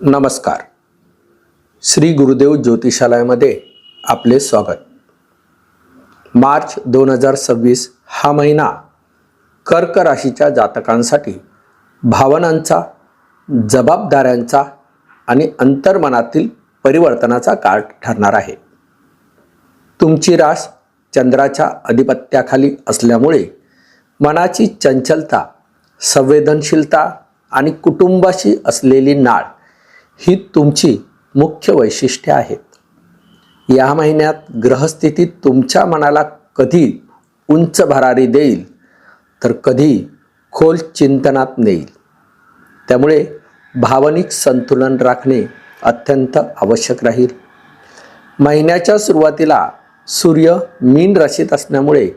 नमस्कार. श्री गुरुदेव ज्योतिषालयामध्ये आपले स्वागत. मार्च 2026 हा महिना कर्क राशीच्या जातकांसाठी भावनांचा, जबाबदाऱ्यांचा आणि अंतर्मनातील परिवर्तनाचा काळ ठरणार आहे. तुमची रास चंद्राच्या अधिपत्याखाली असल्यामुळे मनाची चंचलता, संवेदनशीलता आणि कुटुंबाशी असलेली नाळ ही तुमची मुख्य वैशिष्ट्ये आहेत. या महिन्यात ग्रहस्थिती तुमच्या मनाला कधी उंच भरारी देईल तर कधी खोल चिंतनात नेईल. त्यामुळे भावनिक संतुलन राखणे अत्यंत आवश्यक राहील. महिन्याच्या सुरुवातीला सूर्य मीन राशीत असल्यामुळे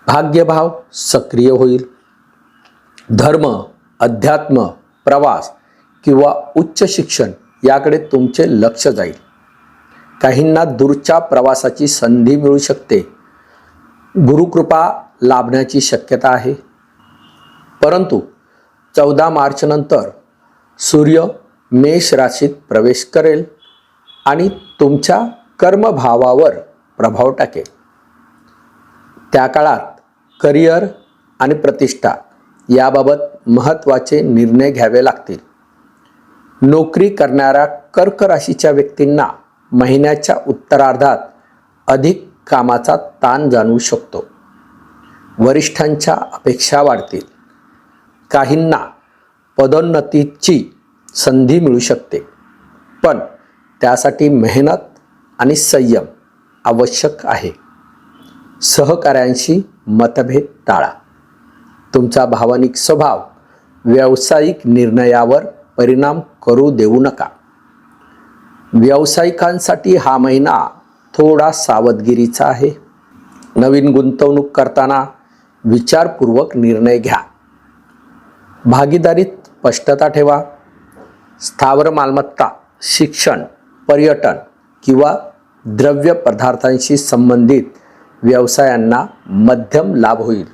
भाग्यभाव सक्रिय होईल. धर्म, अध्यात्म, प्रवास किंवा उच्च शिक्षण याकडे तुमचे लक्ष जाईल. काहींना दूरच्या प्रवासाची संधी मिळू शकते. गुरुकृपा लाभण्याची शक्यता आहे. परंतु 14 मार्च नंतर सूर्य मेष राशीत प्रवेश करेल आणि तुमच्या कर्मभावावर प्रभाव टाकेल. त्या काळात करिअर आणि प्रतिष्ठा याबाबत महत्त्वाचे निर्णय घ्यावे लागतील. नोकरी करणाऱ्या कर्क राशीच्या व्यक्तींना महिन्याच्या उत्तरार्धात अधिक कामाचा ताण जाणवू शकतो. वरिष्ठांच्या अपेक्षा वाढतील. काहींना पदोन्नतीची संधी मिळू शकते, पण त्यासाठी मेहनत आणि संयम आवश्यक आहे. सहकाऱ्यांशी मतभेद टाळा. तुमचा भावनिक स्वभाव व्यावसायिक निर्णयावर परिणाम करू देऊ नका. व्यावसायिकांसाठी हा महिना थोडा सावधगिरीचा आहे. नवीन गुंतवणूक करताना विचारपूर्वक निर्णय घ्या. भागीदारीत स्पष्टता ठेवा. स्थावर मालमत्ता, शिक्षण, पर्यटन किंवा द्रव्य पदार्थांशी संबंधित व्यवसायांना मध्यम लाभ होईल.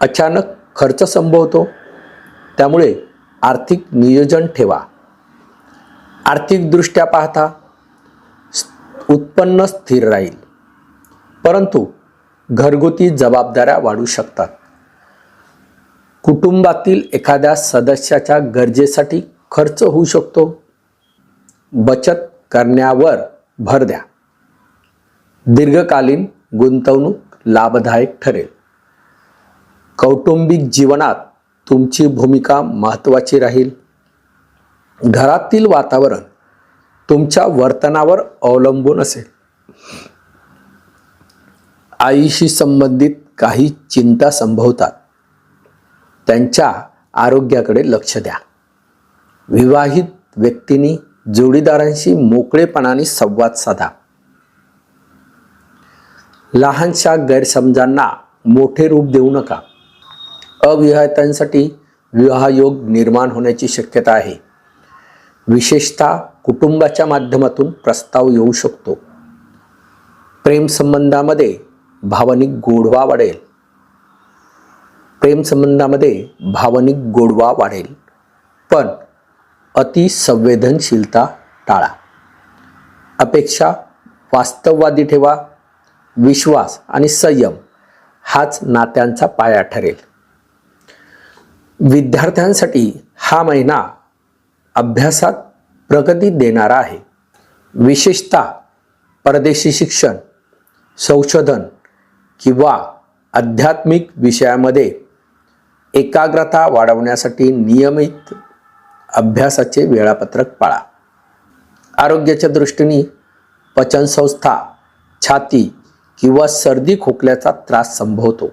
अचानक खर्च संभवतो, त्यामुळे आर्थिक नियोजन ठेवा. आर्थिकदृष्ट्या पाहता उत्पन्न स्थिर राहील, परंतु घरगुती जबाबदाऱ्या वाढू शकतात. कुटुंबातील एखाद्या सदस्याच्या गरजेसाठी खर्च होऊ शकतो. बचत करण्यावर भर द्या. दीर्घकालीन गुंतवणूक लाभदायक ठरेल. कौटुंबिक जीवनात तुमची भूमिका महत्त्वाची राहील. घरातील वातावरण तुमच्या वर्तनावर अवलंबून असेल. आईशी संबंधित काही चिंता संभवतात. त्यांच्या आरोग्याकडे लक्ष द्या. विवाहित व्यक्तींनी जोडीदारांशी मोकळेपणाने संवाद साधा. लहानशा गैरसमजांना मोठे रूप देऊ नका. अविवाहितांसाठी विवाहयोग निर्माण होण्याची शक्यता आहे. विशेषतः कुटुंबाच्या माध्यमातून प्रस्ताव येऊ शकतो. प्रेमसंबंधामध्ये भावनिक गोडवा वाढेल. पण अति संवेदनशीलता टाळा. अपेक्षा वास्तववादी ठेवा. विश्वास आणि संयम हाच नात्यांचा पाया ठरेल. विद्यार्थ्यांसाठी हा महिना अभ्यासात प्रगती देणारा आहे. विशेषतः परदेशी शिक्षण, संशोधन किंवा आध्यात्मिक विषयामध्ये एकाग्रता वाढवण्यासाठी नियमित अभ्यासाचे वेळापत्रक पाळा. आरोग्याच्या दृष्टीने पचनसंस्था, छाती किंवा सर्दी खोकल्याचा त्रास संभवतो.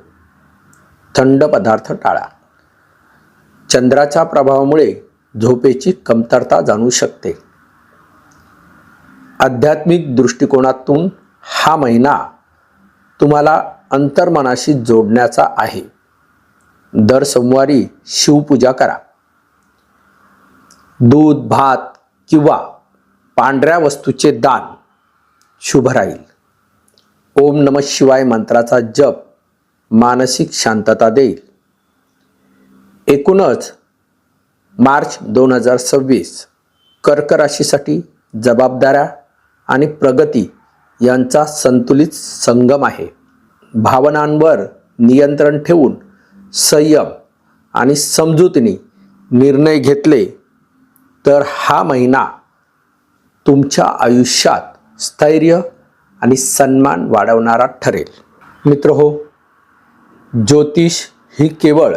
थंड पदार्थ टाळा. चंद्राच्या प्रभावामुळे झोपेची कमतरता जाणवू शकते. आध्यात्मिक दृष्टिकोनातून हा महिना तुम्हाला अंतर्मनाशी जोडण्याचा आहे. दर सोमवारी शिवपूजा करा. दूध, भात किंवा पांढऱ्या वस्तूचे दान शुभ राहील. ओम नमः शिवाय मंत्राचा जप मानसिक शांतता देईल. एकूणच मार्च 2026 कर्क राशीसाठी जबाबदाऱ्या आणि प्रगती यांचा संतुलित संगम आहे. भावनांवर नियंत्रण ठेवून संयम आणि समजुतीने निर्णय घेतले तर हा महिना तुमच्या आयुष्यात स्थैर्य आणि सन्मान वाढवणारा ठरेल. मित्रहो, ज्योतिष ही केवळ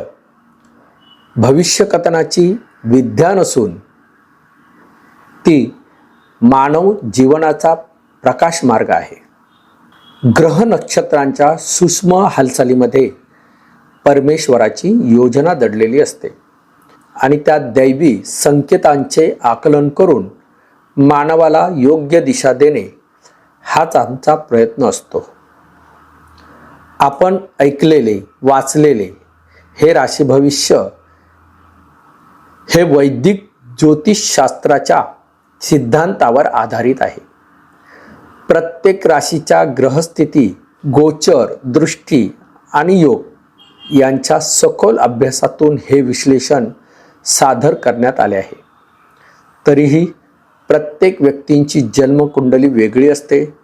भविष्यकथनाची विद्या नसून ती मानव जीवनाचा प्रकाश मार्ग आहे. ग्रह नक्षत्रांच्या सूक्ष्म हालचालीमध्ये परमेश्वराची योजना दडलेली असते आणि त्या दैवी संकेतांचे आकलन करून मानवाला योग्य दिशा देणे हाच आमचा प्रयत्न असतो. आपण ऐकलेले, वाचलेले हे राशी भविष्य हे वैदिक ज्योतिषशास्त्राच्या सिद्धांतावर आधारित आहे. प्रत्येक राशीच्या ग्रहस्थिती, गोचर, दृष्टी आणि योग यांच्या सखोल अभ्यासातून हे विश्लेषण सादर करण्यात आले आहे. तरीही प्रत्येक व्यक्तींची जन्मकुंडली वेगळी असते,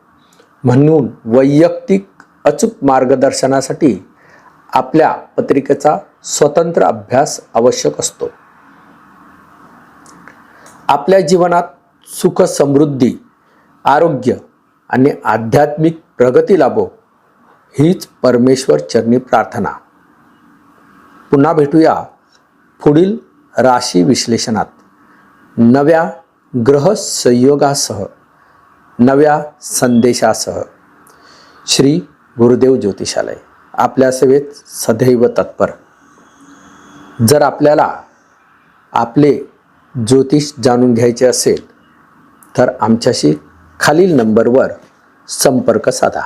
म्हणून वैयक्तिक अचूक मार्गदर्शनासाठी आपल्या पत्रिकेचा स्वतंत्र अभ्यास आवश्यक असतो. आपल्या जीवनात सुख, समृद्धी, आरोग्य आणि आध्यात्मिक प्रगती लाभो हीच परमेश्वर चरणी प्रार्थना. पुन्हा भेटूया पुढील राशी विश्लेषणात नव्या ग्रह संयोगासह, नव्या संदेशासह. श्री गुरुदेव ज्योतिषालय आपल्या सेवेत सदैव तत्पर. जर आपल्याला आपले ज्योतिष जाणून घ्यायचे असेल तर आमच्याशी खालील नंबरवर संपर्क साधा.